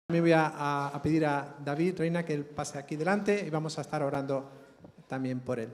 También voy a pedir a David Reina que él pase aquí delante y vamos a estar orando también por él.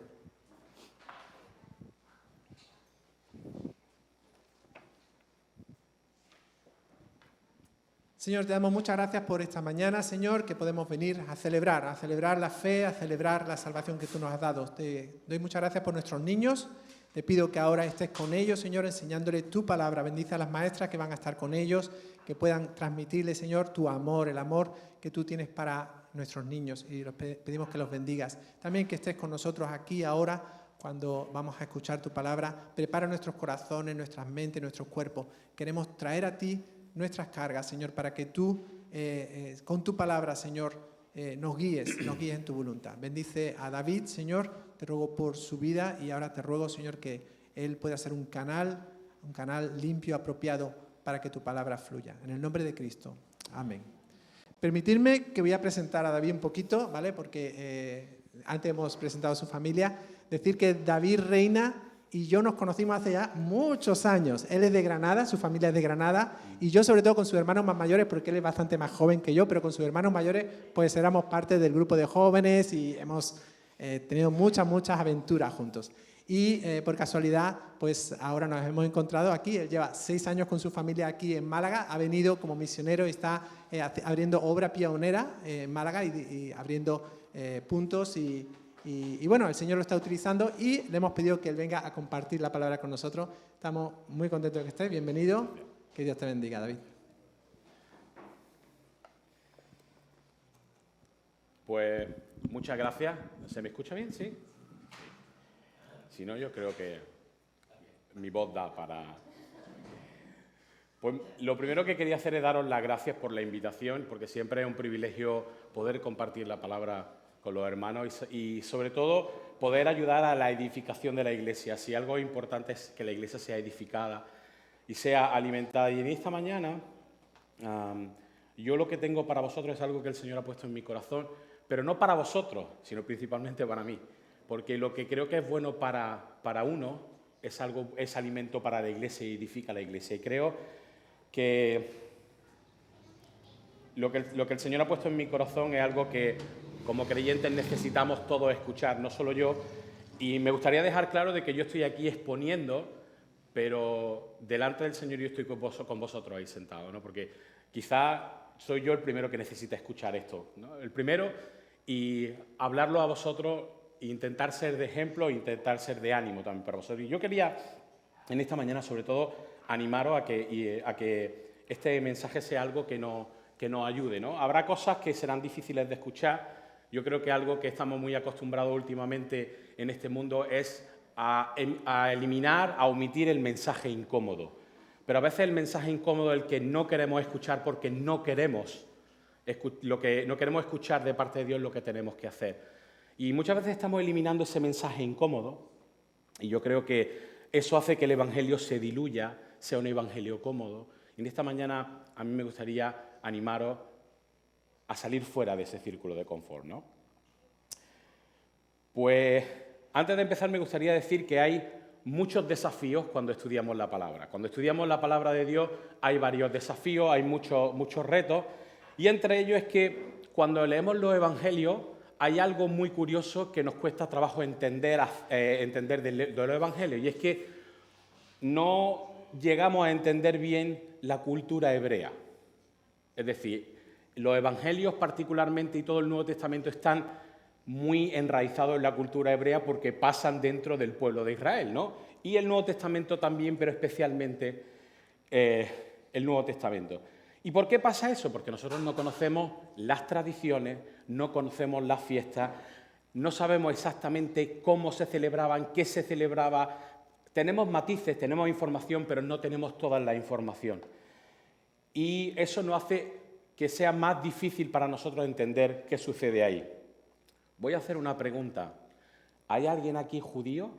Señor, te damos muchas gracias por esta mañana, Señor, que podemos venir a celebrar la fe, a celebrar la salvación que tú nos has dado. Te doy muchas gracias por nuestros niños. Te pido que ahora estés con ellos, Señor, enseñándoles tu palabra. Bendice a las maestras que van a estar con ellos, que puedan transmitirles, Señor, tu amor, el amor que tú tienes para nuestros niños. Y pedimos que los bendigas. También que estés con nosotros aquí ahora, cuando vamos a escuchar tu palabra. Prepara nuestros corazones, nuestras mentes, nuestros cuerpos. Queremos traer a ti nuestras cargas, Señor, para que tú, con tu palabra, Señor, nos guíes en tu voluntad. Bendice a David, Señor, te ruego por su vida y ahora te ruego, Señor, que él pueda ser un canal limpio, apropiado para que tu palabra fluya. En el nombre de Cristo. Amén. Permitidme que voy a presentar a David un poquito, ¿vale? Porque antes hemos presentado a su familia. Decir que David Reina y yo nos conocimos hace ya muchos años. Él es de Granada, su familia es de Granada, y yo sobre todo con sus hermanos más mayores, porque él es bastante más joven que yo, pero con sus hermanos mayores pues éramos parte del grupo de jóvenes y hemos tenido muchas aventuras juntos. Y por casualidad, pues ahora nos hemos encontrado aquí. Él lleva 6 años con su familia aquí en Málaga, ha venido como misionero y está abriendo obra pionera en Málaga y abriendo puntos y bueno, el Señor lo está utilizando y le hemos pedido que Él venga a compartir la palabra con nosotros. Estamos muy contentos de que estés. Bienvenido. Que Dios te bendiga, David. Pues muchas gracias. ¿Se me escucha bien? ¿Sí? Si no, yo creo que mi voz da para... Pues lo primero que quería hacer es daros las gracias por la invitación, porque siempre es un privilegio poder compartir la palabra con los hermanos y sobre todo poder ayudar a la edificación de la Iglesia. Si algo importante es que la Iglesia sea edificada y sea alimentada. Y en esta mañana yo lo que tengo para vosotros es algo que el Señor ha puesto en mi corazón, pero no para vosotros, sino principalmente para mí. Porque lo que creo que es bueno para uno es alimento para la Iglesia y edifica la Iglesia. Y creo que lo que el Señor ha puesto en mi corazón es algo que como creyentes necesitamos todos escuchar, no solo yo. Y me gustaría dejar claro de que yo estoy aquí exponiendo, pero delante del Señor yo estoy con vosotros ahí sentados, ¿no? Porque quizá soy yo el primero que necesita escuchar esto, ¿no? El primero, y hablarlo a vosotros e intentar ser de ejemplo e intentar ser de ánimo también para vosotros. Y yo quería en esta mañana sobre todo animaros a que este mensaje sea algo que nos ayude, ¿no? Habrá cosas que serán difíciles de escuchar. Yo creo que algo que estamos muy acostumbrados últimamente en este mundo es a eliminar, a omitir el mensaje incómodo. Pero a veces el mensaje incómodo es el que no queremos escuchar porque no queremos escuchar de parte de Dios lo que tenemos que hacer. Y muchas veces estamos eliminando ese mensaje incómodo y yo creo que eso hace que el Evangelio se diluya, sea un Evangelio cómodo. Y en esta mañana a mí me gustaría animaros a salir fuera de ese círculo de confort, ¿no? Pues antes de empezar me gustaría decir que hay muchos desafíos cuando estudiamos la palabra. Cuando estudiamos la palabra de Dios hay varios desafíos, hay muchos retos, y entre ellos es que cuando leemos los evangelios hay algo muy curioso que nos cuesta trabajo entender de los evangelios, y es que no llegamos a entender bien la cultura hebrea. Es decir, los evangelios particularmente y todo el Nuevo Testamento están muy enraizados en la cultura hebrea porque pasan dentro del pueblo de Israel, ¿no? Y el Nuevo Testamento también, pero especialmente el Nuevo Testamento. ¿Y por qué pasa eso? Porque nosotros no conocemos las tradiciones, no conocemos las fiestas, no sabemos exactamente cómo se celebraban, qué se celebraba. Tenemos matices, tenemos información, pero no tenemos toda la información. Y eso nos hace que sea más difícil para nosotros entender qué sucede ahí. Voy a hacer una pregunta. ¿Hay alguien aquí judío?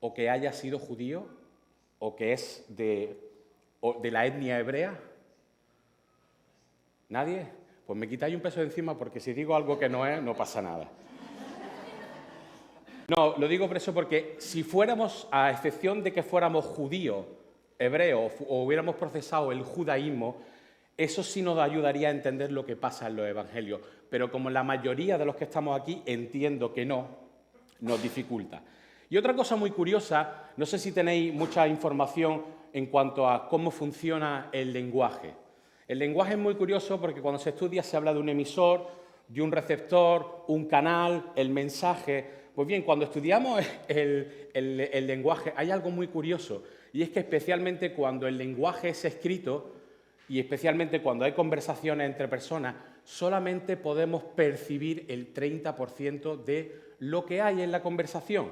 ¿O que haya sido judío? ¿O que es de la etnia hebrea? ¿Nadie? Pues me quitáis un peso de encima porque si digo algo que no es, no pasa nada. No, lo digo por eso porque si fuéramos, a excepción de que fuéramos judíos, hebreos, o hubiéramos procesado el judaísmo, eso sí nos ayudaría a entender lo que pasa en los evangelios. Pero como la mayoría de los que estamos aquí entiendo que no, nos dificulta. Y otra cosa muy curiosa, no sé si tenéis mucha información en cuanto a cómo funciona el lenguaje. El lenguaje es muy curioso porque cuando se estudia se habla de un emisor, de un receptor, un canal, el mensaje. Pues bien, cuando estudiamos el lenguaje hay algo muy curioso, y es que especialmente cuando el lenguaje es escrito y especialmente cuando hay conversaciones entre personas, solamente podemos percibir el 30% de lo que hay en la conversación.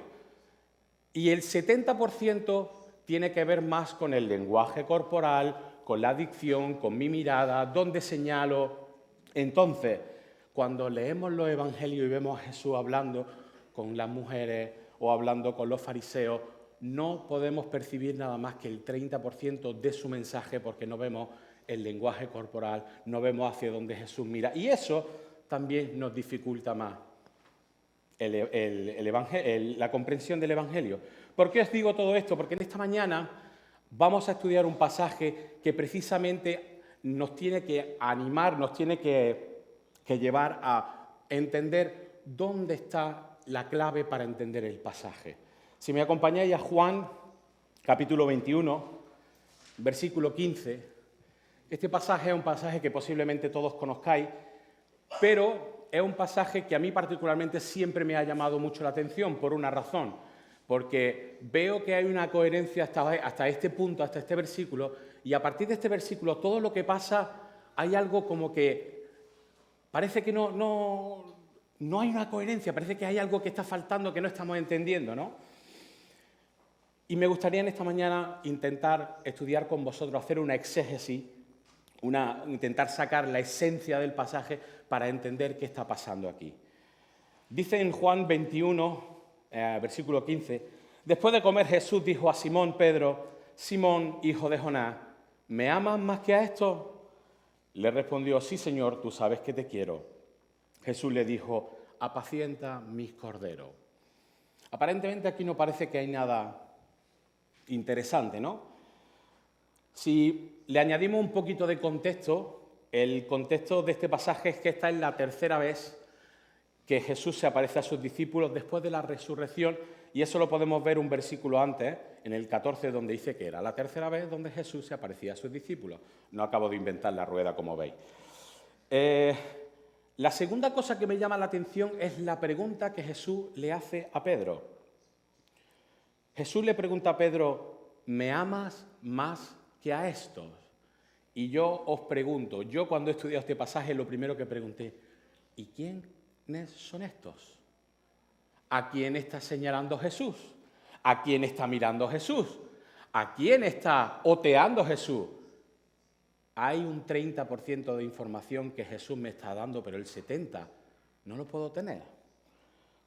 Y el 70% tiene que ver más con el lenguaje corporal, con la dicción, con mi mirada, dónde señalo. Entonces, cuando leemos los evangelios y vemos a Jesús hablando con las mujeres o hablando con los fariseos, no podemos percibir nada más que el 30% de su mensaje porque no vemos el lenguaje corporal, no vemos hacia dónde Jesús mira. Y eso también nos dificulta más la comprensión del Evangelio. ¿Por qué os digo todo esto? Porque en esta mañana vamos a estudiar un pasaje que precisamente nos tiene que animar, nos tiene que llevar a entender dónde está la clave para entender el pasaje. Si me acompañáis a Juan, capítulo 21, versículo 15, este pasaje es un pasaje que posiblemente todos conozcáis, pero es un pasaje que a mí particularmente siempre me ha llamado mucho la atención por una razón, porque veo que hay una coherencia hasta este punto, hasta este versículo, y a partir de este versículo todo lo que pasa hay algo como que parece que no hay una coherencia, parece que hay algo que está faltando, que no estamos entendiendo, ¿no? Y me gustaría en esta mañana intentar estudiar con vosotros, hacer una exégesis, intentar sacar la esencia del pasaje para entender qué está pasando aquí. Dice en Juan 21, versículo 15, después de comer Jesús dijo a Simón Pedro, Simón, hijo de Jonás, ¿me amas más que a esto? Le respondió, sí, Señor, tú sabes que te quiero. Jesús le dijo, apacienta mis corderos. Aparentemente aquí no parece que hay nada interesante, ¿no? Si le añadimos un poquito de contexto, el contexto de este pasaje es que esta es la tercera vez que Jesús se aparece a sus discípulos después de la resurrección, y eso lo podemos ver un versículo antes, en el 14, donde dice que era la tercera vez donde Jesús se aparecía a sus discípulos. No acabo de inventar la rueda, como veis. La segunda cosa que me llama la atención es la pregunta que Jesús le hace a Pedro. Jesús le pregunta a Pedro, ¿me amas más que a estos? Y yo os pregunto, yo cuando he estudiado este pasaje lo primero que pregunté, ¿y quiénes son estos? ¿A quién está señalando Jesús? ¿A quién está mirando Jesús? ¿A quién está oteando Jesús? Hay un 30% de información que Jesús me está dando, pero el 70% no lo puedo tener.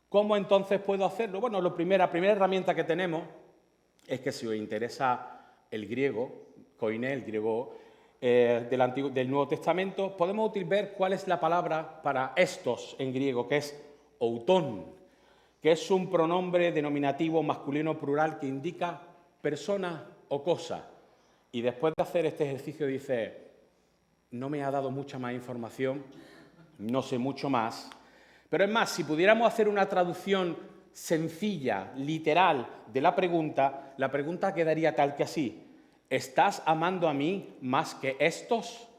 ¿Cómo entonces puedo hacerlo? Bueno, la primera herramienta que tenemos es que si os interesa el griego, koiné, el griego del Nuevo Testamento, podemos ver cuál es la palabra para estos en griego, que es outón, que es un pronombre denominativo masculino plural que indica persona o cosa. Y después de hacer este ejercicio dice, no me ha dado mucha más información, no sé mucho más, pero es más, si pudiéramos hacer una traducción sencilla, literal, de la pregunta quedaría tal que así, ¿estás amando a mí más que estos?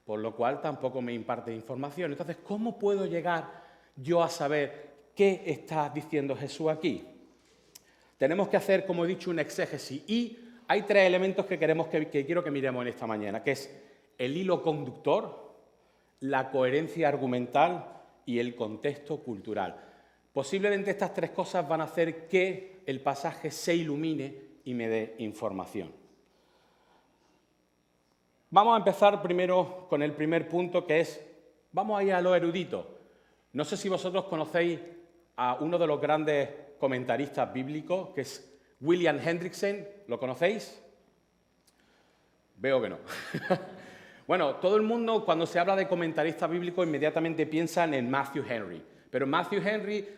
Por lo cual tampoco me imparte información. Entonces, ¿cómo puedo llegar yo a saber qué está diciendo Jesús aquí? Tenemos que hacer, como he dicho, una exégesis, y hay tres elementos que quiero que miremos en esta mañana, que es el hilo conductor, la coherencia argumental y el contexto cultural. Posiblemente estas tres cosas van a hacer que el pasaje se ilumine y me dé información. Vamos a empezar primero con el primer punto, que es, vamos a ir a lo erudito. No sé si vosotros conocéis a uno de los grandes comentaristas bíblicos, que es William Hendrickson. ¿Lo conocéis? Veo que no. Bueno, todo el mundo cuando se habla de comentarista bíblico inmediatamente piensan en Matthew Henry. Pero Matthew Henry,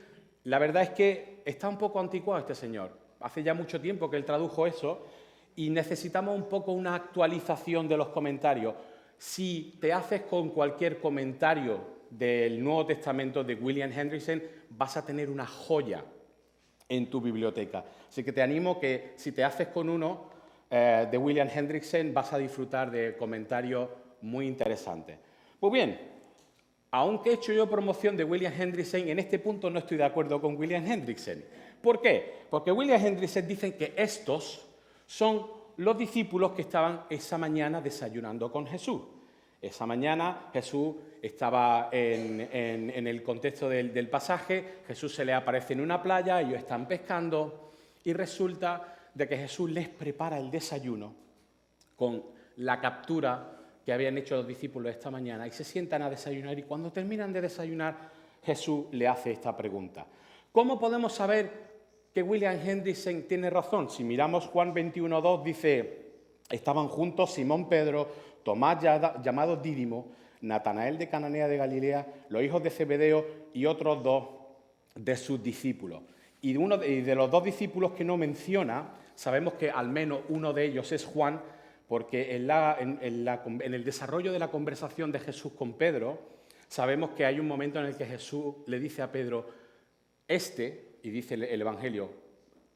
la verdad es que está un poco anticuado este señor. Hace ya mucho tiempo que él tradujo eso y necesitamos un poco una actualización de los comentarios. Si te haces con cualquier comentario del Nuevo Testamento de William Hendrickson, vas a tener una joya en tu biblioteca. Así que te animo que si te haces con uno de William Hendrickson, vas a disfrutar de comentarios muy interesantes. Pues bien, aunque he hecho yo promoción de William Hendrickson, en este punto no estoy de acuerdo con William Hendrickson. ¿Por qué? Porque William Hendrickson dice que estos son los discípulos que estaban esa mañana desayunando con Jesús. Esa mañana Jesús estaba en el contexto del pasaje, Jesús se le aparece en una playa, ellos están pescando y resulta de que Jesús les prepara el desayuno con la captura que habían hecho los discípulos esta mañana y se sientan a desayunar y cuando terminan de desayunar Jesús le hace esta pregunta. ¿Cómo podemos saber que William Hendrickson tiene razón? Si miramos Juan 21:2 dice, estaban juntos Simón Pedro, Tomás llamado Dídimo, Natanael de Cananea de Galilea, los hijos de Zebedeo y otros dos de sus discípulos. Y de los dos discípulos que no menciona, sabemos que al menos uno de ellos es Juan, porque en el desarrollo de la conversación de Jesús con Pedro, sabemos que hay un momento en el que Jesús le dice a Pedro, y dice el Evangelio,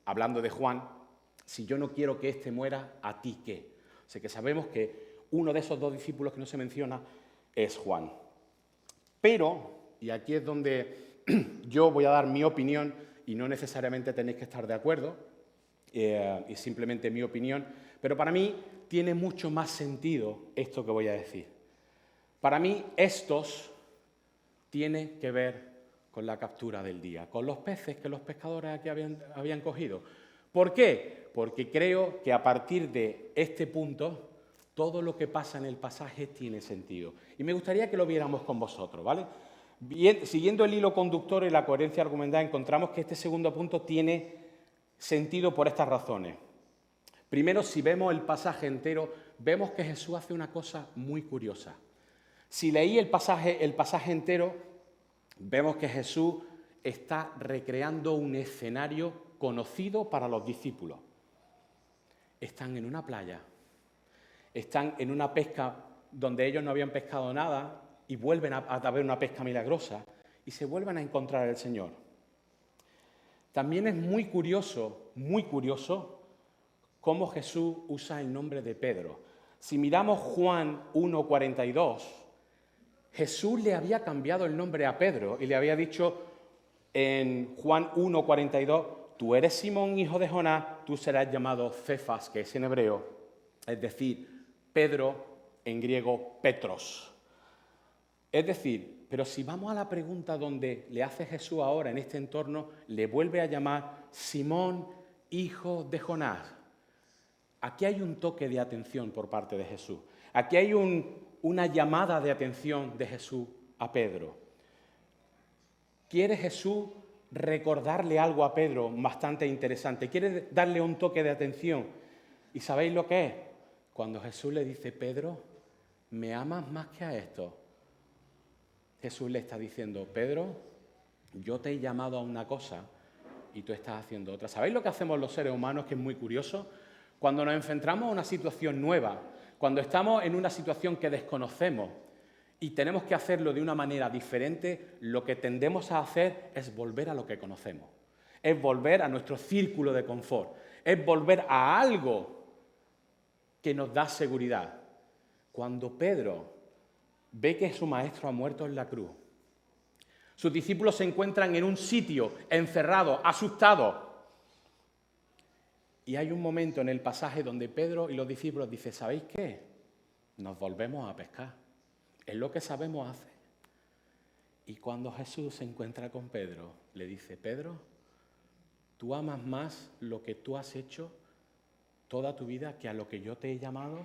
hablando de Juan, si yo no quiero que éste muera, ¿a ti qué? O sea que sabemos que uno de esos dos discípulos que no se menciona es Juan. Pero, y aquí es donde yo voy a dar mi opinión, y no necesariamente tenéis que estar de acuerdo, y simplemente mi opinión, pero para mí tiene mucho más sentido esto que voy a decir. Para mí estos tiene que ver con la captura del día, con los peces que los pescadores aquí habían cogido. ¿Por qué? Porque creo que a partir de este punto todo lo que pasa en el pasaje tiene sentido. Y me gustaría que lo viéramos con vosotros, ¿vale? Bien, siguiendo el hilo conductor y la coherencia argumental, encontramos que este segundo punto tiene sentido por estas razones. Primero, si vemos el pasaje entero, vemos que Jesús hace una cosa muy curiosa. Si leí el pasaje entero, vemos que Jesús está recreando un escenario conocido para los discípulos. Están en una playa, están en una pesca donde ellos no habían pescado nada y vuelven a ver una pesca milagrosa y se vuelven a encontrar al Señor. También es muy curioso cómo Jesús usa el nombre de Pedro. Si miramos Juan 1:42, Jesús le había cambiado el nombre a Pedro y le había dicho en Juan 1:42, tú eres Simón, hijo de Jonás, tú serás llamado Cefas, que es en hebreo, es decir, Pedro en griego, Petros. Es decir, pero si vamos a la pregunta donde le hace Jesús ahora en este entorno, le vuelve a llamar Simón, hijo de Jonás. Aquí hay un toque de atención por parte de Jesús. Aquí hay una llamada de atención de Jesús a Pedro. ¿Quiere Jesús recordarle algo a Pedro bastante interesante? ¿Quiere darle un toque de atención? ¿Y sabéis lo que es? Cuando Jesús le dice, Pedro, ¿me amas más que a esto? Jesús le está diciendo, Pedro, yo te he llamado a una cosa y tú estás haciendo otra. ¿Sabéis lo que hacemos los seres humanos, que es muy curioso? Cuando nos enfrentamos a una situación nueva, cuando estamos en una situación que desconocemos y tenemos que hacerlo de una manera diferente, lo que tendemos a hacer es volver a lo que conocemos, es volver a nuestro círculo de confort, es volver a algo que nos da seguridad. Cuando Pedro ve que su maestro ha muerto en la cruz, sus discípulos se encuentran en un sitio, encerrados, asustados. Y hay un momento en el pasaje donde Pedro y los discípulos dicen, ¿sabéis qué? Nos volvemos a pescar. Es lo que sabemos hacer. Y cuando Jesús se encuentra con Pedro, le dice, Pedro, ¿tú amas más lo que tú has hecho toda tu vida que a lo que yo te he llamado?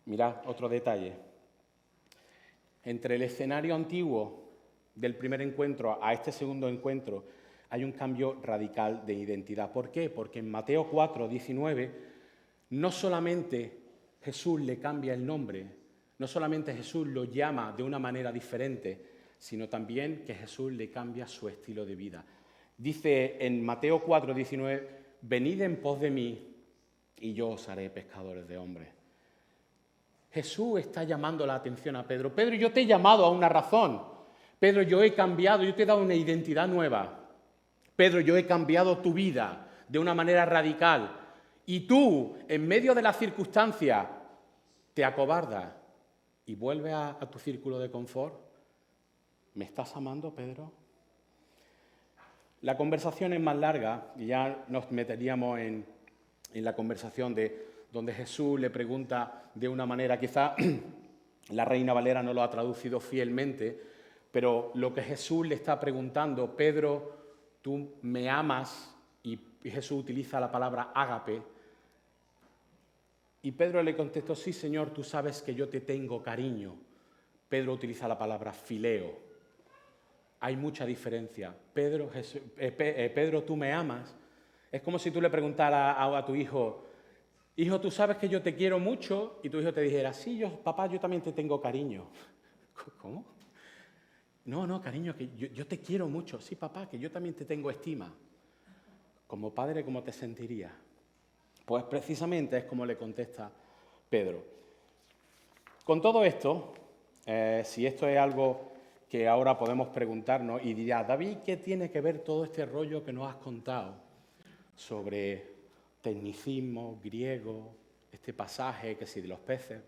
Mirad, otro detalle. Entre el escenario antiguo del primer encuentro a este segundo encuentro hay un cambio radical de identidad. ¿Por qué? Porque en Mateo 4:19 no solamente Jesús le cambia el nombre, no solamente Jesús lo llama de una manera diferente, sino también que Jesús le cambia su estilo de vida. Dice en Mateo 4:19, venid en pos de mí y yo os haré pescadores de hombres. Jesús está llamando la atención a Pedro. Pedro, yo te he llamado a una razón. Pedro, yo he cambiado, yo te he dado una identidad nueva. Pedro, yo he cambiado tu vida de una manera radical. Y tú, en medio de las circunstancias, te acobardas y vuelves a tu círculo de confort. ¿Me estás amando, Pedro? La conversación es más larga y ya nos meteríamos en la conversación donde Jesús le pregunta de una manera, quizá la Reina Valera no lo ha traducido fielmente, pero lo que Jesús le está preguntando, Pedro, tú me amas, y Jesús utiliza la palabra ágape, y Pedro le contestó, sí, Señor, tú sabes que yo te tengo cariño. Pedro utiliza la palabra fileo. Hay mucha diferencia. Pedro, Pedro, tú me amas. Es como si tú le preguntaras a tu hijo, hijo, tú sabes que yo te quiero mucho, y tu hijo te dijera, sí, papá, yo también te tengo cariño. ¿Cómo? No, cariño, que yo te quiero mucho. Sí, papá, que yo también te tengo estima. Como padre, ¿cómo te sentirías? Pues precisamente es como le contesta Pedro. Con todo esto, si esto es algo que ahora podemos preguntarnos, y dirá, David, ¿qué tiene que ver todo este rollo que nos has contado sobre tecnicismo, griego, este pasaje que si de los peces?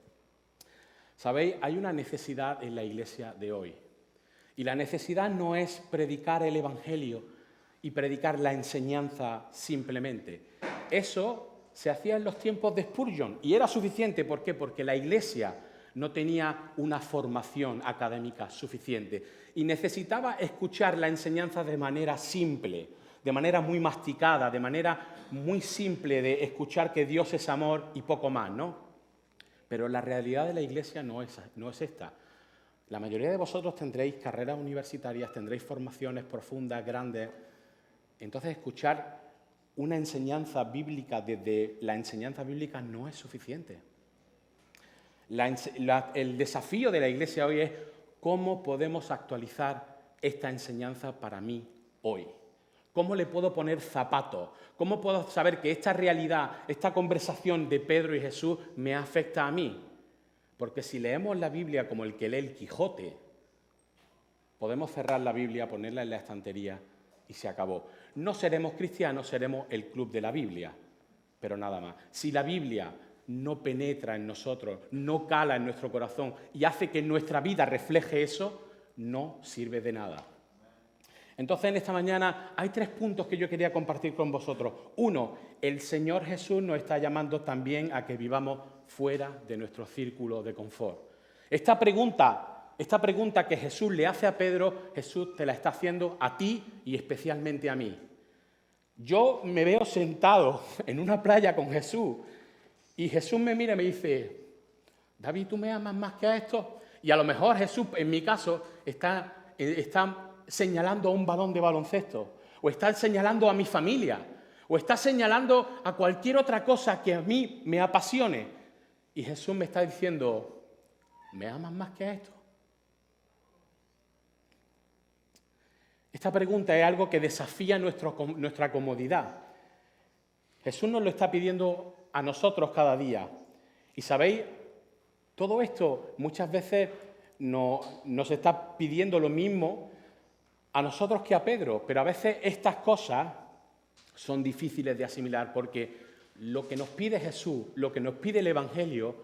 ¿Sabéis? Hay una necesidad en la iglesia de hoy. Y la necesidad no es predicar el Evangelio y predicar la enseñanza simplemente. Eso se hacía en los tiempos de Spurgeon y era suficiente. ¿Por qué? Porque la iglesia no tenía una formación académica suficiente y necesitaba escuchar la enseñanza de manera simple, de manera muy masticada, de manera muy simple de escuchar que Dios es amor y poco más, ¿no? Pero la realidad de la iglesia no es esta. La mayoría de vosotros tendréis carreras universitarias, tendréis formaciones profundas, grandes. Entonces, escuchar una enseñanza bíblica desde la enseñanza bíblica no es suficiente. El desafío de la iglesia hoy es cómo podemos actualizar esta enseñanza para mí hoy. ¿Cómo le puedo poner zapatos? ¿Cómo puedo saber que esta realidad, esta conversación de Pedro y Jesús me afecta a mí? Porque si leemos la Biblia como el que lee el Quijote, podemos cerrar la Biblia, ponerla en la estantería y se acabó. No seremos cristianos, seremos el club de la Biblia, pero nada más. Si la Biblia no penetra en nosotros, no cala en nuestro corazón y hace que nuestra vida refleje eso, no sirve de nada. Entonces, en esta mañana hay 3 puntos que yo quería compartir con vosotros. 1, el Señor Jesús nos está llamando también a que vivamos fuera de nuestro círculo de confort. Esta pregunta que Jesús le hace a Pedro, Jesús te la está haciendo a ti y especialmente a mí. Yo me veo sentado en una playa con Jesús y Jesús me mira y me dice, David, ¿tú me amas más que a esto? Y a lo mejor Jesús, en mi caso, está señalando a un balón de baloncesto, o está señalando a mi familia, o está señalando a cualquier otra cosa que a mí me apasione. Y Jesús me está diciendo, ¿me amas más que a esto? Esta pregunta es algo que desafía nuestra comodidad. Jesús nos lo está pidiendo a nosotros cada día. Y sabéis, todo esto muchas veces nos está pidiendo lo mismo a nosotros que a Pedro, pero a veces estas cosas son difíciles de asimilar porque lo que nos pide Jesús, lo que nos pide el Evangelio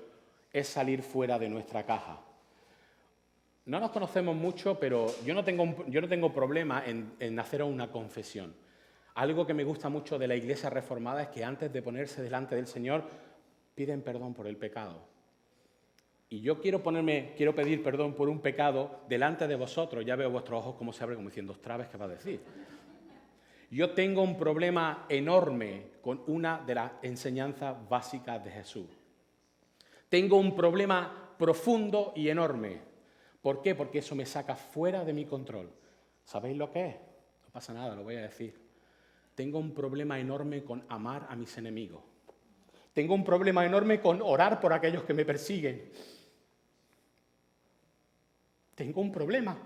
es salir fuera de nuestra caja. No nos conocemos mucho, pero yo no tengo problema en hacer una confesión. Algo que me gusta mucho de la Iglesia Reformada es que antes de ponerse delante del Señor piden perdón por el pecado. Y yo quiero pedir perdón por un pecado delante de vosotros. Ya veo vuestros ojos cómo se abren, como diciendo, ostras, ¿qué va a decir? Yo tengo un problema enorme con una de las enseñanzas básicas de Jesús. Tengo un problema profundo y enorme. ¿Por qué? Porque eso me saca fuera de mi control. ¿Sabéis lo que es? No pasa nada, lo voy a decir. Tengo un problema enorme con amar a mis enemigos. Tengo un problema enorme con orar por aquellos que me persiguen. Tengo un problema.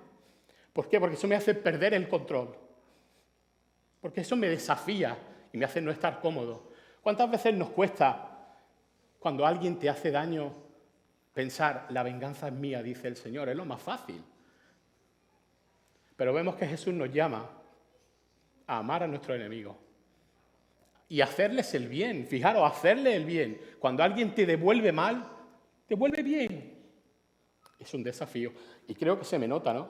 ¿Por qué? Porque eso me hace perder el control. Porque eso me desafía y me hace no estar cómodo. ¿Cuántas veces nos cuesta cuando alguien te hace daño pensar, la venganza es mía, dice el Señor, es lo más fácil. Pero vemos que Jesús nos llama a amar a nuestros enemigos y hacerles el bien. Fijaros, hacerles el bien. Cuando alguien te devuelve mal, devuelve bien. Es un desafío. Y creo que se me nota, ¿no?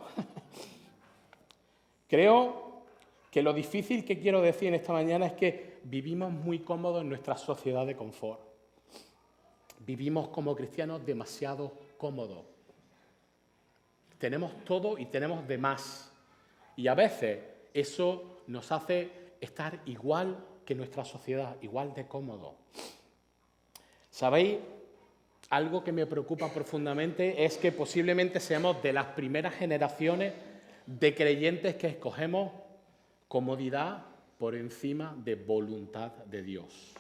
Creo que lo difícil que quiero decir en esta mañana es que vivimos muy cómodos en nuestra sociedad de confort. Vivimos como cristianos demasiado cómodos. Tenemos todo y tenemos de más. Y a veces eso nos hace estar igual que nuestra sociedad, igual de cómodo. ¿Sabéis? Algo que me preocupa profundamente es que posiblemente seamos de las primeras generaciones de creyentes que escogemos comodidad por encima de voluntad de Dios.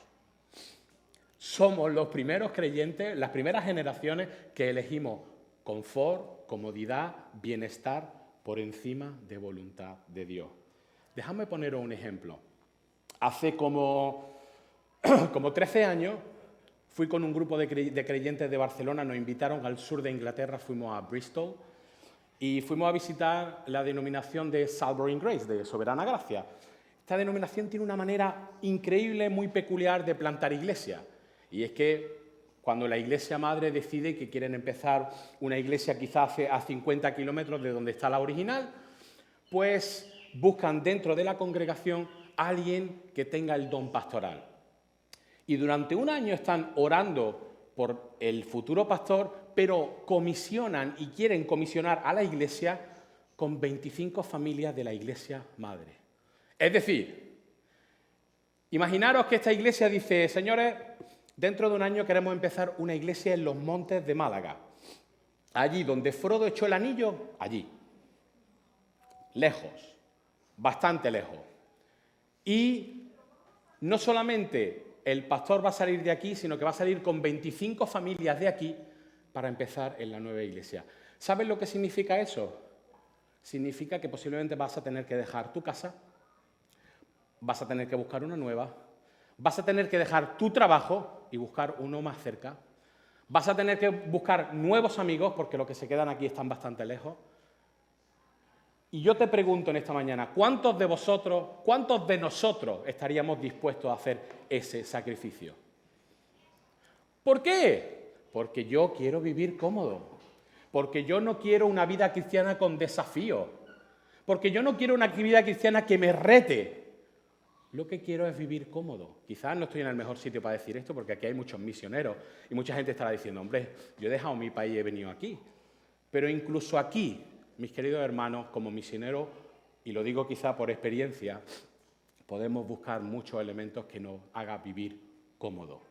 Somos los primeros creyentes, las primeras generaciones que elegimos confort, comodidad, bienestar por encima de voluntad de Dios. Déjame poneros un ejemplo. Hace como 13 años fui con un grupo de creyentes de Barcelona, nos invitaron al sur de Inglaterra, fuimos a Bristol y fuimos a visitar la denominación de Sovereign Grace, de Soberana Gracia. Esta denominación tiene una manera increíble, muy peculiar de plantar iglesia. Y es que cuando la iglesia madre decide que quieren empezar una iglesia quizás a 50 kilómetros de donde está la original, pues buscan dentro de la congregación a alguien que tenga el don pastoral. Y durante un año están orando por el futuro pastor, pero comisionan y quieren comisionar a la iglesia con 25 familias de la iglesia madre. Es decir, imaginaros que esta iglesia dice, señores, dentro de un año queremos empezar una iglesia en los montes de Málaga. Allí donde Frodo echó el anillo, allí. Lejos, bastante lejos. Y no solamente el pastor va a salir de aquí, sino que va a salir con 25 familias de aquí para empezar en la nueva iglesia. ¿Sabes lo que significa eso? Significa que posiblemente vas a tener que dejar tu casa, vas a tener que buscar una nueva, vas a tener que dejar tu trabajo y buscar uno más cerca, vas a tener que buscar nuevos amigos porque los que se quedan aquí están bastante lejos. Y yo te pregunto en esta mañana, ¿cuántos de vosotros, cuántos de nosotros estaríamos dispuestos a hacer ese sacrificio? ¿Por qué? Porque yo quiero vivir cómodo, porque yo no quiero una vida cristiana con desafío, porque yo no quiero una vida cristiana que me rete. Lo que quiero es vivir cómodo. Quizás no estoy en el mejor sitio para decir esto, porque aquí hay muchos misioneros y mucha gente estará diciendo, hombre, yo he dejado mi país y he venido aquí. Pero incluso aquí, mis queridos hermanos, como misioneros, y lo digo quizá por experiencia, podemos buscar muchos elementos que nos hagan vivir cómodo.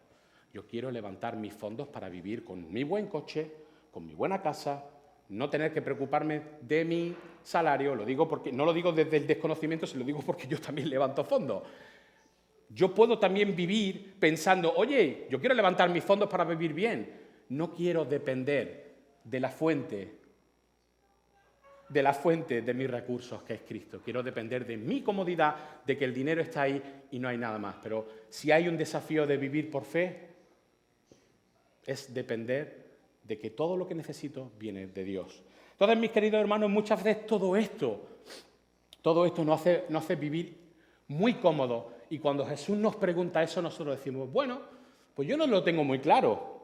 Yo quiero levantar mis fondos para vivir con mi buen coche, con mi buena casa, no tener que preocuparme de mi salario. Lo digo porque, no lo digo desde el desconocimiento, se lo digo porque yo también levanto fondos. Yo puedo también vivir pensando, oye, yo quiero levantar mis fondos para vivir bien. No quiero depender de la fuente de mis recursos, que es Cristo. Quiero depender de mi comodidad, de que el dinero está ahí y no hay nada más. Pero si hay un desafío de vivir por fe, es depender de que todo lo que necesito viene de Dios. Entonces, mis queridos hermanos, muchas veces todo esto nos hace vivir muy cómodo. Y cuando Jesús nos pregunta eso, nosotros decimos, bueno, pues yo no lo tengo muy claro.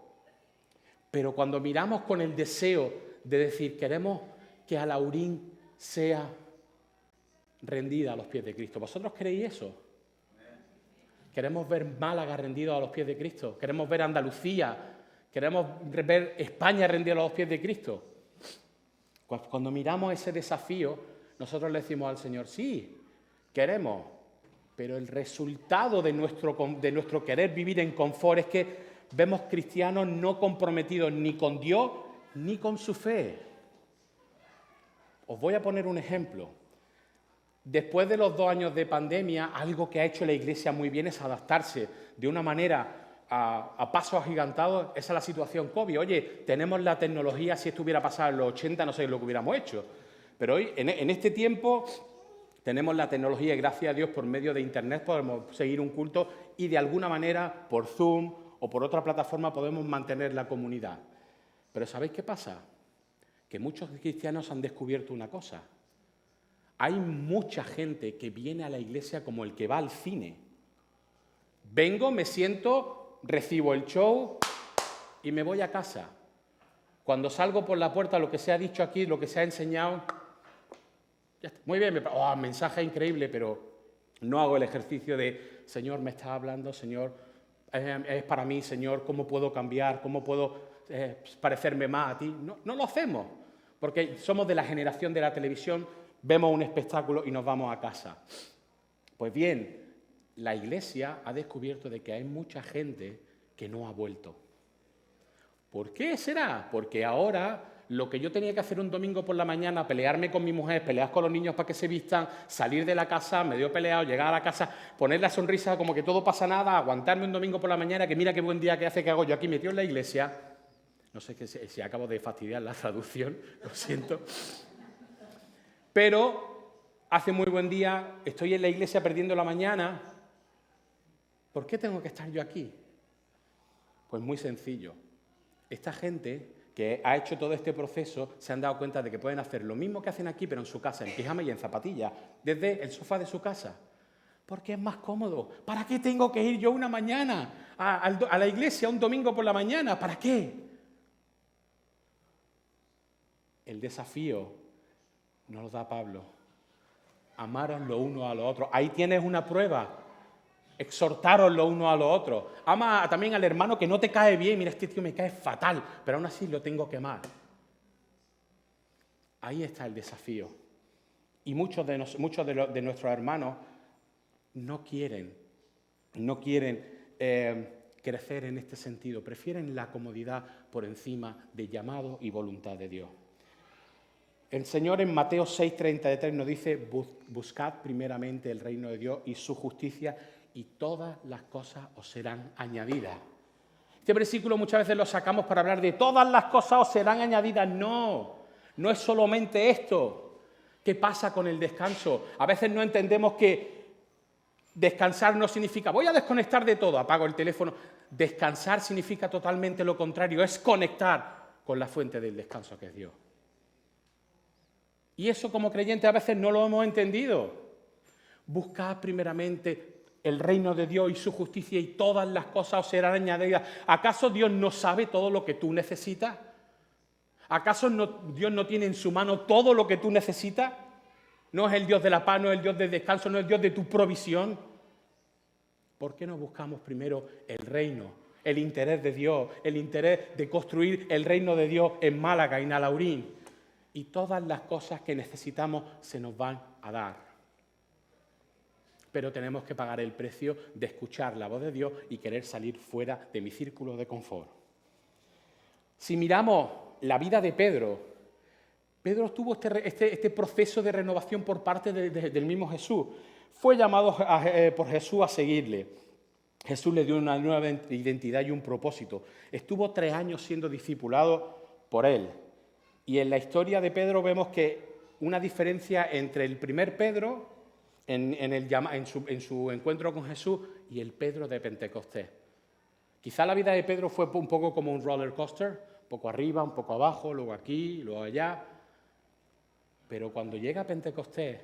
Pero cuando miramos con el deseo de decir, queremos que Alaurín sea rendida a los pies de Cristo. ¿Vosotros creéis eso? Queremos ver Málaga rendido a los pies de Cristo. Queremos ver Andalucía. Queremos ver España rendida a los pies de Cristo. Cuando miramos ese desafío, nosotros le decimos al Señor, sí, queremos, pero el resultado de nuestro querer vivir en confort es que vemos cristianos no comprometidos ni con Dios ni con su fe. Os voy a poner un ejemplo. Después de los 2 años de pandemia, algo que ha hecho la Iglesia muy bien es adaptarse de una manera a pasos agigantados. Esa es la situación COVID. Oye, tenemos la tecnología, si esto hubiera pasado en los 80, no sé lo que hubiéramos hecho. Pero hoy, en este tiempo, tenemos la tecnología y gracias a Dios por medio de Internet podemos seguir un culto y de alguna manera, por Zoom o por otra plataforma, podemos mantener la comunidad. Pero ¿sabéis qué pasa? Que muchos cristianos han descubierto una cosa. Hay mucha gente que viene a la iglesia como el que va al cine. Vengo, me siento, recibo el show y me voy a casa. Cuando salgo por la puerta, lo que se ha dicho aquí, lo que se ha enseñado, ya está. Muy bien, mensaje increíble, pero no hago el ejercicio de, Señor, me está hablando, Señor, es para mí, Señor, ¿cómo puedo cambiar? ¿Cómo puedo parecerme más a ti? No lo hacemos, porque somos de la generación de la televisión, vemos un espectáculo y nos vamos a casa. Pues bien, la Iglesia ha descubierto de que hay mucha gente que no ha vuelto. ¿Por qué será? Porque ahora lo que yo tenía que hacer un domingo por la mañana, pelearme con mi mujer, pelear con los niños para que se vistan, salir de la casa, medio peleado, llegar a la casa, poner la sonrisa como que todo pasa nada, aguantarme un domingo por la mañana, que mira qué buen día que hace, que hago yo aquí metido en la iglesia. No sé si acabo de fastidiar la traducción, lo siento. Pero hace muy buen día, estoy en la iglesia perdiendo la mañana. ¿Por qué tengo que estar yo aquí? Pues muy sencillo. Esta gente que ha hecho todo este proceso se han dado cuenta de que pueden hacer lo mismo que hacen aquí, pero en su casa, en pijama y en zapatillas, desde el sofá de su casa. Porque es más cómodo. ¿Para qué tengo que ir yo una mañana a la iglesia un domingo por la mañana? ¿Para qué? El desafío nos lo da Pablo. Amaros los unos a los otros. Ahí tienes una prueba. Exhortaros los unos a los otros. Ama también al hermano que no te cae bien. Mira, este tío me cae fatal, pero aún así lo tengo que amar. Ahí está el desafío. Y muchos de nuestros hermanos no quieren crecer en este sentido. Prefieren la comodidad por encima del llamado y voluntad de Dios. El Señor en Mateo 6:33 nos dice, buscad primeramente el reino de Dios y su justicia y todas las cosas os serán añadidas. Este versículo muchas veces lo sacamos para hablar de todas las cosas os serán añadidas. No es solamente esto. ¿Qué pasa con el descanso? A veces no entendemos que descansar no significa voy a desconectar de todo, apago el teléfono. Descansar significa totalmente lo contrario, es conectar con la fuente del descanso que es Dios. Y eso como creyentes a veces no lo hemos entendido. Buscad primeramente el reino de Dios y su justicia y todas las cosas os serán añadidas. ¿Acaso Dios no sabe todo lo que tú necesitas? ¿Acaso Dios no tiene en su mano todo lo que tú necesitas? ¿No es el Dios de la paz, no es el Dios del descanso, no es el Dios de tu provisión? ¿Por qué no buscamos primero el reino, el interés de Dios, el interés de construir el reino de Dios en Málaga y en Alaurín? Y todas las cosas que necesitamos se nos van a dar. Pero tenemos que pagar el precio de escuchar la voz de Dios y querer salir fuera de mi círculo de confort. Si miramos la vida de Pedro tuvo este proceso de renovación por parte del mismo Jesús. Fue llamado por Jesús a seguirle. Jesús le dio una nueva identidad y un propósito. Estuvo 3 años siendo discipulado por él. Y en la historia de Pedro vemos que una diferencia entre el primer Pedro en su encuentro con Jesús y el Pedro de Pentecostés. Quizá la vida de Pedro fue un poco como un roller coaster, un poco arriba, un poco abajo, luego aquí, luego allá. Pero cuando llega a Pentecostés,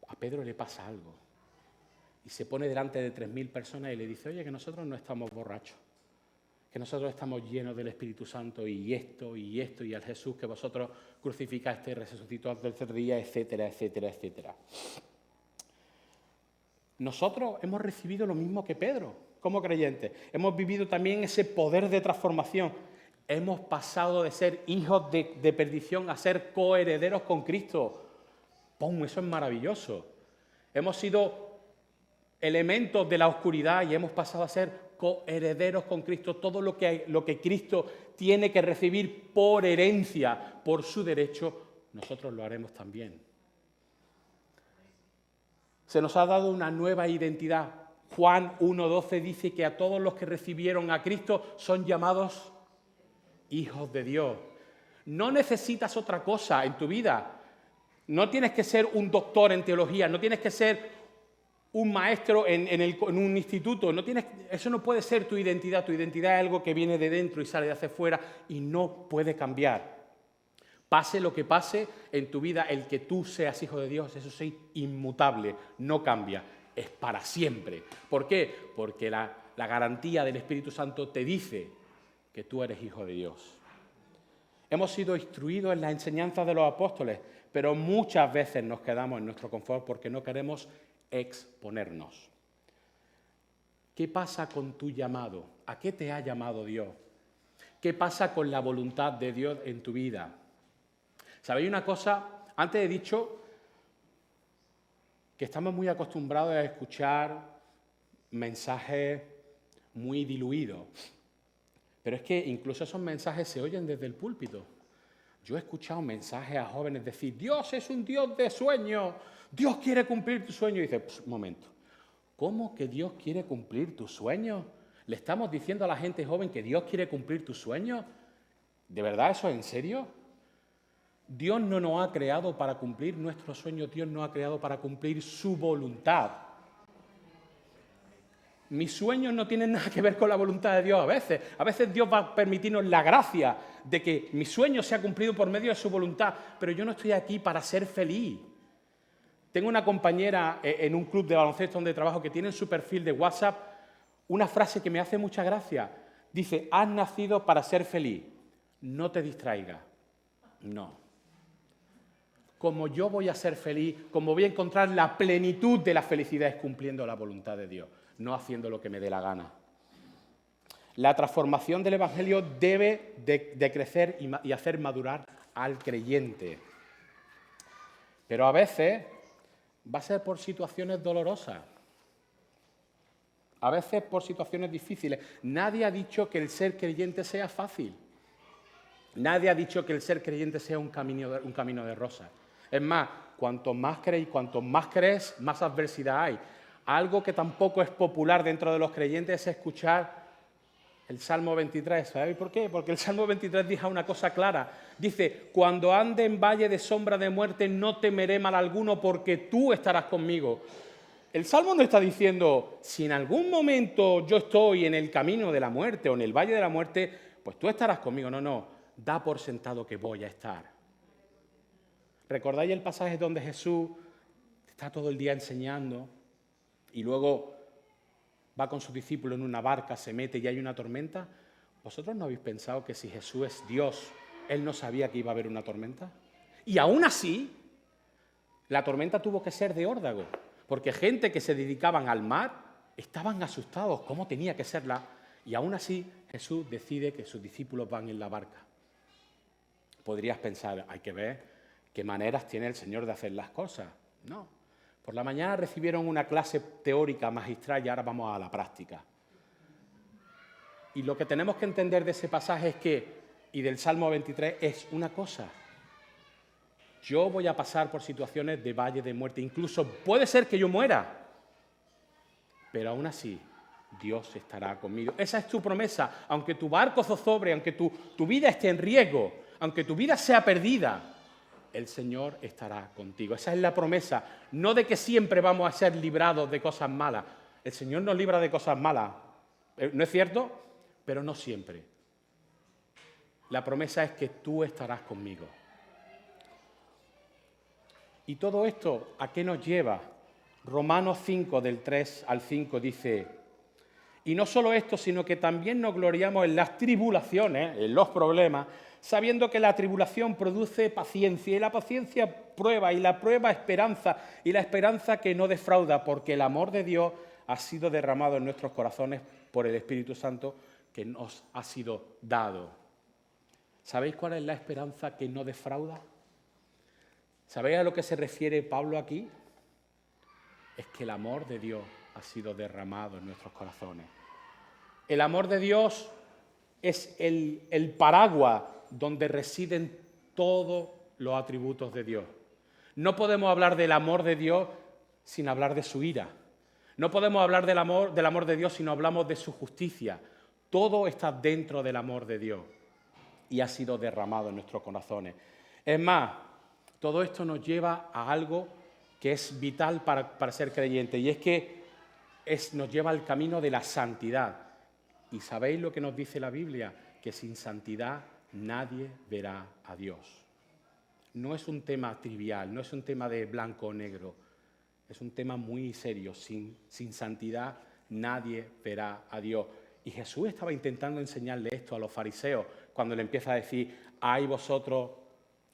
a Pedro le pasa algo. Y se pone delante de 3.000 personas y le dice, oye, que nosotros no estamos borrachos, que nosotros estamos llenos del Espíritu Santo y esto, y al Jesús que vosotros crucificaste y resucitó al tercer día, etcétera, etcétera, etcétera. Nosotros hemos recibido lo mismo que Pedro, como creyentes. Hemos vivido también ese poder de transformación. Hemos pasado de ser hijos de perdición a ser coherederos con Cristo. ¡Pum! Eso es maravilloso. Hemos sido elementos de la oscuridad y hemos pasado a ser coherederos con Cristo. Todo lo que Cristo tiene que recibir por herencia, por su derecho, nosotros lo haremos también. Se nos ha dado una nueva identidad. Juan 1:12 dice que a todos los que recibieron a Cristo son llamados hijos de Dios. No necesitas otra cosa en tu vida. No tienes que ser un doctor en teología, no tienes que ser un maestro en un instituto. Eso no puede ser tu identidad. Tu identidad es algo que viene de dentro y sale de hacia afuera y no puede cambiar. Pase lo que pase en tu vida, el que tú seas hijo de Dios, eso sí, inmutable, no cambia, es para siempre. ¿Por qué? Porque la garantía del Espíritu Santo te dice que tú eres hijo de Dios. Hemos sido instruidos en las enseñanzas de los apóstoles, pero muchas veces nos quedamos en nuestro confort porque no queremos exponernos. ¿Qué pasa con tu llamado? ¿A qué te ha llamado Dios? ¿Qué pasa con la voluntad de Dios en tu vida? ¿Sabéis una cosa? Antes he dicho que estamos muy acostumbrados a escuchar mensajes muy diluidos, pero es que incluso esos mensajes se oyen desde el púlpito. Yo he escuchado mensajes a jóvenes decir, Dios es un Dios de sueños, Dios quiere cumplir tu sueño. Y dice, un momento, ¿cómo que Dios quiere cumplir tus sueños? ¿Le estamos diciendo a la gente joven que Dios quiere cumplir tus sueños? ¿De verdad eso es en serio? Dios no nos ha creado para cumplir nuestros sueños, Dios nos ha creado para cumplir su voluntad. Mis sueños no tienen nada que ver con la voluntad de Dios a veces. A veces Dios va a permitirnos la gracia de que mi sueño sea cumplido por medio de su voluntad, pero yo no estoy aquí para ser feliz. Tengo una compañera en un club de baloncesto donde trabajo que tiene en su perfil de WhatsApp una frase que me hace mucha gracia. Dice, has nacido para ser feliz, no te distraigas. No. Como yo voy a ser feliz, como voy a encontrar la plenitud de la felicidad es cumpliendo la voluntad de Dios, no haciendo lo que me dé la gana. La transformación del Evangelio debe de crecer y hacer madurar al creyente. Pero a veces va a ser por situaciones dolorosas, a veces por situaciones difíciles. Nadie ha dicho que el ser creyente sea fácil. Nadie ha dicho que el ser creyente sea un camino de rosas. Es más, cuanto más crees, más adversidad hay. Algo que tampoco es popular dentro de los creyentes es escuchar el Salmo 23. ¿Sabéis por qué? Porque el Salmo 23 dice una cosa clara. Dice, cuando ande en valle de sombra de muerte, no temeré mal alguno porque tú estarás conmigo. El Salmo no está diciendo, si en algún momento yo estoy en el camino de la muerte o en el valle de la muerte, pues tú estarás conmigo. No, da por sentado que voy a estar. ¿Recordáis el pasaje donde Jesús está todo el día enseñando y luego va con sus discípulos en una barca, se mete y hay una tormenta? ¿Vosotros no habéis pensado que si Jesús es Dios, Él no sabía que iba a haber una tormenta? Y aún así, la tormenta tuvo que ser de órdago, porque gente que se dedicaban al mar estaban asustados, ¿cómo tenía que serla? Y aún así, Jesús decide que sus discípulos van en la barca. Podrías pensar, hay que ver qué maneras tiene el Señor de hacer las cosas. No. Por la mañana recibieron una clase teórica magistral y ahora vamos a la práctica. Y lo que tenemos que entender de ese pasaje es que, y del Salmo 23, es una cosa. Yo voy a pasar por situaciones de valle de muerte. Incluso puede ser que yo muera. Pero aún así, Dios estará conmigo. Esa es tu promesa. Aunque tu barco zozobre, aunque tu vida esté en riesgo, aunque tu vida sea perdida, el Señor estará contigo. Esa es la promesa, no de que siempre vamos a ser librados de cosas malas. El Señor nos libra de cosas malas, ¿no es cierto? Pero no siempre. La promesa es que tú estarás conmigo. ¿Y todo esto a qué nos lleva? Romanos 5, del 3 al 5, dice, y no solo esto, sino que también nos gloriamos en las tribulaciones, en los problemas, sabiendo que la tribulación produce paciencia, y la paciencia prueba, y la prueba esperanza, y la esperanza que no defrauda, porque el amor de Dios ha sido derramado en nuestros corazones por el Espíritu Santo que nos ha sido dado. ¿Sabéis cuál es la esperanza que no defrauda? ¿Sabéis a lo que se refiere Pablo aquí? Es que el amor de Dios ha sido derramado en nuestros corazones. El amor de Dios es el paraguas donde residen todos los atributos de Dios. No podemos hablar del amor de Dios sin hablar de su ira. No podemos hablar del amor de Dios si no hablamos de su justicia. Todo está dentro del amor de Dios y ha sido derramado en nuestros corazones. Es más, todo esto nos lleva a algo que es vital para ser creyente, y es que nos lleva al camino de la santidad. ¿Y sabéis lo que nos dice la Biblia? Que sin santidad nadie verá a Dios. No es un tema trivial, no es un tema de blanco o negro, es un tema muy serio. Sin santidad nadie verá a Dios. Y Jesús estaba intentando enseñarle esto a los fariseos cuando le empieza a decir: «Ay vosotros,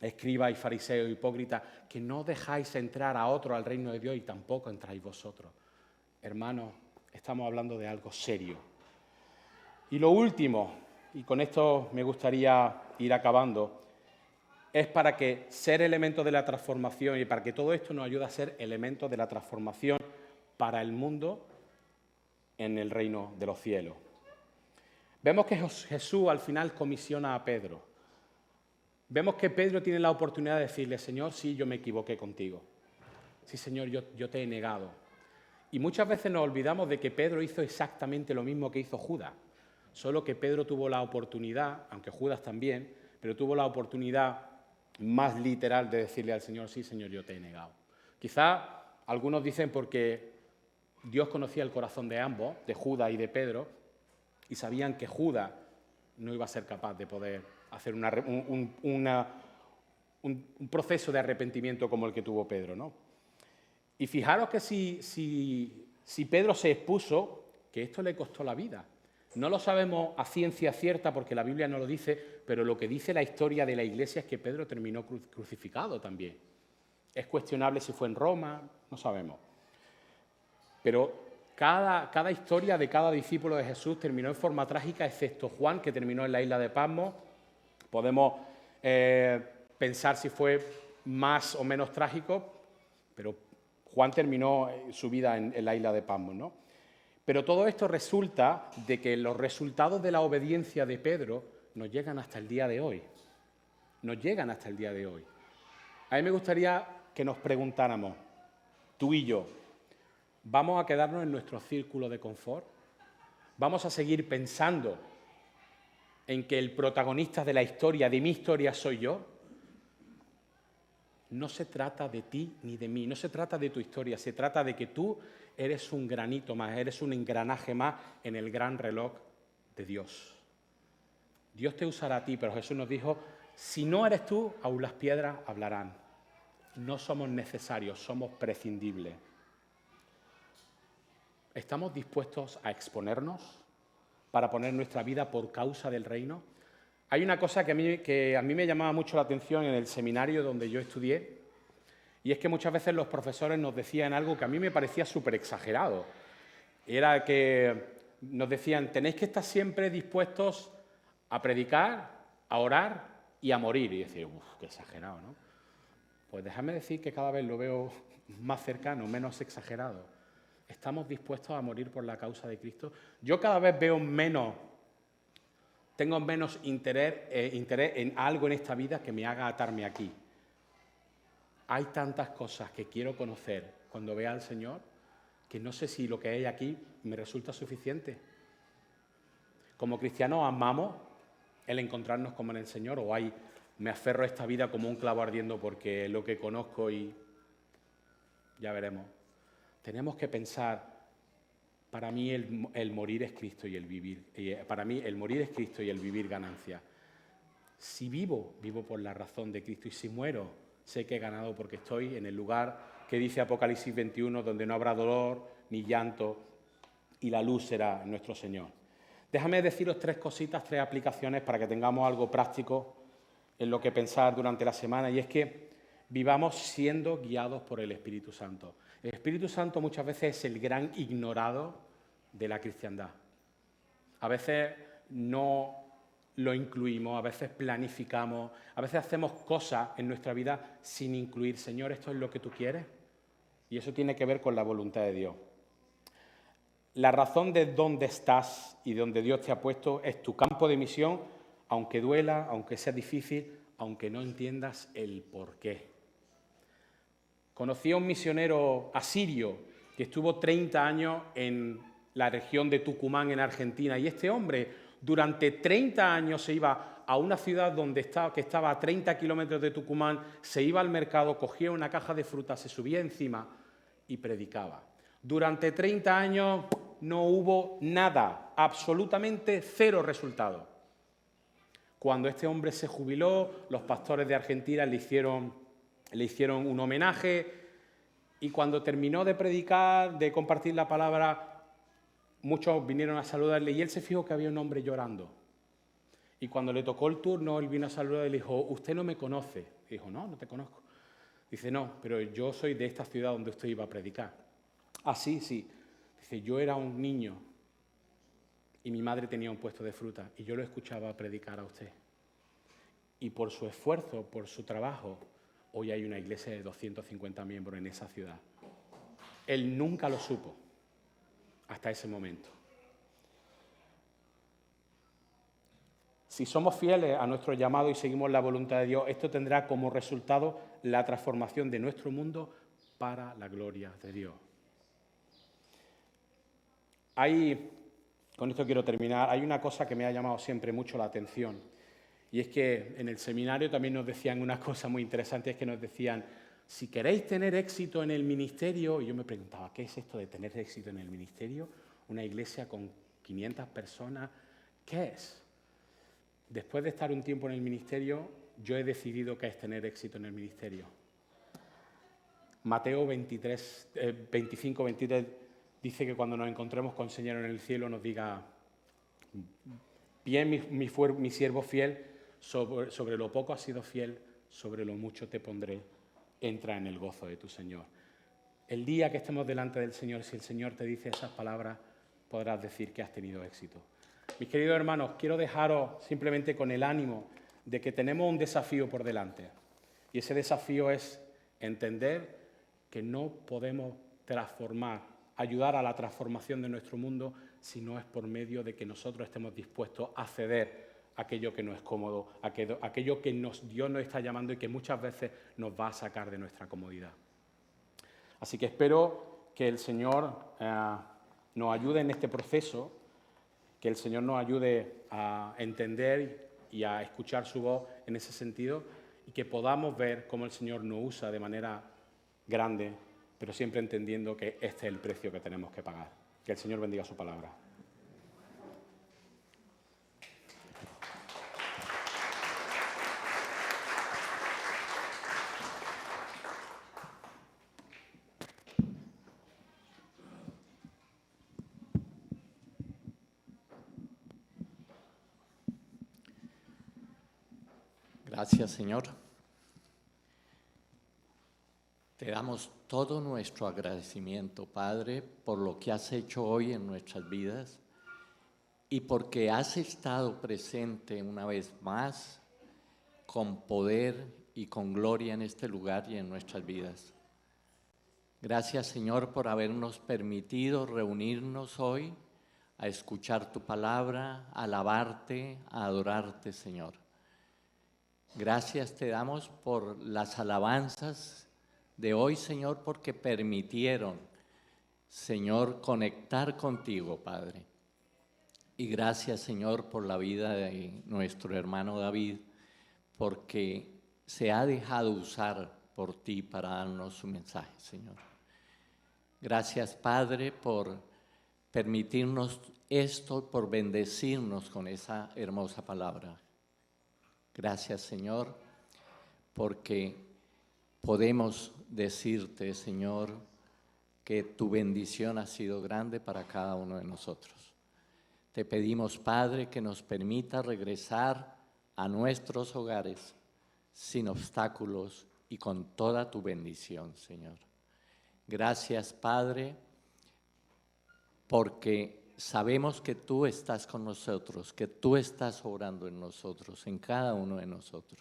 escribas y fariseos hipócritas, que no dejáis entrar a otro al reino de Dios y tampoco entráis vosotros». Hermanos, estamos hablando de algo serio. Y lo último, y con esto me gustaría ir acabando, es para que ser elementos de la transformación y para que todo esto nos ayude a ser elementos de la transformación para el mundo en el reino de los cielos. Vemos que Jesús al final comisiona a Pedro. Vemos que Pedro tiene la oportunidad de decirle: «Señor, sí, yo me equivoqué contigo. Sí, Señor, yo te he negado». Y muchas veces nos olvidamos de que Pedro hizo exactamente lo mismo que hizo Judas. Solo que Pedro tuvo la oportunidad, aunque Judas también, pero tuvo la oportunidad más literal de decirle al Señor: «Sí, Señor, yo te he negado». Quizá algunos dicen porque Dios conocía el corazón de ambos, de Judas y de Pedro, y sabían que Judas no iba a ser capaz de poder hacer un proceso de arrepentimiento como el que tuvo Pedro, ¿no? Y fijaros que si Pedro se expuso, que esto le costó la vida. No lo sabemos a ciencia cierta porque la Biblia no lo dice, pero lo que dice la historia de la Iglesia es que Pedro terminó crucificado también. Es cuestionable si fue en Roma, no sabemos. Pero cada historia de cada discípulo de Jesús terminó en forma trágica, excepto Juan, que terminó en la isla de Patmos. Podemos pensar si fue más o menos trágico, pero Juan terminó su vida en la isla de Patmos, ¿no? Pero todo esto resulta de que los resultados de la obediencia de Pedro nos llegan hasta el día de hoy. Nos llegan hasta el día de hoy. A mí me gustaría que nos preguntáramos, tú y yo, ¿vamos a quedarnos en nuestro círculo de confort? ¿Vamos a seguir pensando en que el protagonista de la historia, de mi historia, soy yo? No se trata de ti ni de mí, no se trata de tu historia, se trata de que tú eres un granito más, eres un engranaje más en el gran reloj de Dios. Dios te usará a ti, pero Jesús nos dijo: si no eres tú, aún las piedras hablarán. No somos necesarios, somos prescindibles. ¿Estamos dispuestos a exponernos para poner nuestra vida por causa del reino? Hay una cosa que a mí me llamaba mucho la atención en el seminario donde yo estudié, y es que muchas veces los profesores nos decían algo que a mí me parecía súper exagerado. Era que nos decían: tenéis que estar siempre dispuestos a predicar, a orar y a morir. Y decía: qué exagerado, ¿no? Pues déjame decir que cada vez lo veo más cercano, menos exagerado. ¿Estamos dispuestos a morir por la causa de Cristo? Yo cada vez tengo menos interés en algo en esta vida que me haga atarme aquí. Hay tantas cosas que quiero conocer cuando vea al Señor que no sé si lo que hay aquí me resulta suficiente. Como cristianos amamos el encontrarnos como en el Señor, o me aferro a esta vida como un clavo ardiendo porque es lo que conozco y ya veremos. Tenemos que pensar, para mí el morir es Cristo y el vivir. Para mí el morir es Cristo y el vivir ganancia. Si vivo, vivo por la razón de Cristo, y si muero, sé que he ganado porque estoy en el lugar que dice Apocalipsis 21, donde no habrá dolor ni llanto y la luz será nuestro Señor. Déjame deciros 3 cositas, 3 aplicaciones para que tengamos algo práctico en lo que pensar durante la semana, y es que vivamos siendo guiados por el Espíritu Santo. El Espíritu Santo muchas veces es el gran ignorado de la cristiandad. A veces no lo incluimos, a veces planificamos, a veces hacemos cosas en nuestra vida sin incluir: Señor, ¿esto es lo que tú quieres? Y eso tiene que ver con la voluntad de Dios. La razón de dónde estás y de dónde Dios te ha puesto es tu campo de misión, aunque duela, aunque sea difícil, aunque no entiendas el porqué. Conocí a un misionero asirio que estuvo 30 años en la región de Tucumán, en Argentina, y este hombre durante 30 años se iba a una ciudad que estaba a 30 kilómetros de Tucumán, se iba al mercado, cogía una caja de frutas, se subía encima y predicaba. Durante 30 años no hubo nada, absolutamente cero resultado. Cuando este hombre se jubiló, los pastores de Argentina le hicieron un homenaje y cuando terminó de predicar, de compartir la palabra, muchos vinieron a saludarle y él se fijó que había un hombre llorando. Y cuando le tocó el turno, él vino a saludarle y le dijo, ¿usted no me conoce? Y dijo, no, no te conozco. Dice, no, pero yo soy de esta ciudad donde usted iba a predicar. Ah, sí, sí. Dice, yo era un niño y mi madre tenía un puesto de fruta y yo lo escuchaba predicar a usted. Y por su esfuerzo, por su trabajo, hoy hay una iglesia de 250 miembros en esa ciudad. Él nunca lo supo hasta ese momento. Si somos fieles a nuestro llamado y seguimos la voluntad de Dios, esto tendrá como resultado la transformación de nuestro mundo para la gloria de Dios. Con esto quiero terminar, hay una cosa que me ha llamado siempre mucho la atención, y es que en el seminario también nos decían una cosa muy interesante, es que nos decían, si queréis tener éxito en el ministerio, y yo me preguntaba, ¿qué es esto de tener éxito en el ministerio? Una iglesia con 500 personas, ¿qué es? Después de estar un tiempo en el ministerio, yo he decidido qué es tener éxito en el ministerio. Mateo 25, 23 dice que cuando nos encontremos con el Señor en el cielo nos diga, bien mi siervo fiel, sobre lo poco has sido fiel, sobre lo mucho te pondré, entra en el gozo de tu Señor. El día que estemos delante del Señor, si el Señor te dice esas palabras, podrás decir que has tenido éxito. Mis queridos hermanos, quiero dejaros simplemente con el ánimo de que tenemos un desafío por delante. Y ese desafío es entender que no podemos ayudar a la transformación de nuestro mundo si no es por medio de que nosotros estemos dispuestos a ceder aquello que no es cómodo, aquello que Dios nos está llamando y que muchas veces nos va a sacar de nuestra comodidad. Así que espero que el Señor nos ayude en este proceso, que el Señor nos ayude a entender y a escuchar su voz en ese sentido y que podamos ver cómo el Señor nos usa de manera grande, pero siempre entendiendo que este es el precio que tenemos que pagar. Que el Señor bendiga su palabra. Gracias, Señor. Te damos todo nuestro agradecimiento, Padre, por lo que has hecho hoy en nuestras vidas y porque has estado presente una vez más con poder y con gloria en este lugar y en nuestras vidas. Gracias, Señor, por habernos permitido reunirnos hoy a escuchar tu palabra, a alabarte, a adorarte, Señor. Gracias te damos por las alabanzas de hoy, Señor, porque permitieron, Señor, conectar contigo, Padre. Y gracias, Señor, por la vida de nuestro hermano David, porque se ha dejado usar por ti para darnos su mensaje, Señor. Gracias, Padre, por permitirnos esto, por bendecirnos con esa hermosa palabra. Gracias, Señor, porque podemos decirte, Señor, que tu bendición ha sido grande para cada uno de nosotros. Te pedimos, Padre, que nos permita regresar a nuestros hogares sin obstáculos y con toda tu bendición, Señor. Gracias, Padre, porque sabemos que tú estás con nosotros, que tú estás obrando en nosotros, en cada uno de nosotros.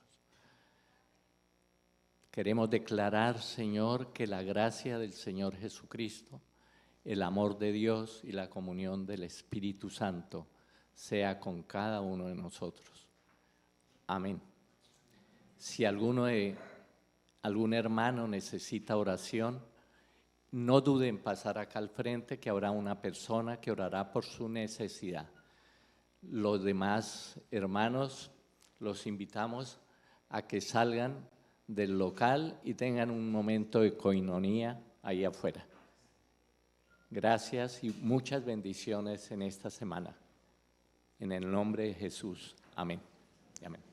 Queremos declarar, Señor, que la gracia del Señor Jesucristo, el amor de Dios y la comunión del Espíritu Santo sea con cada uno de nosotros. Amén. Si algún hermano necesita oración, no duden en pasar acá al frente, que habrá una persona que orará por su necesidad. Los demás hermanos los invitamos a que salgan del local y tengan un momento de coinonía ahí afuera. Gracias y muchas bendiciones en esta semana. En el nombre de Jesús. Amén. Amén.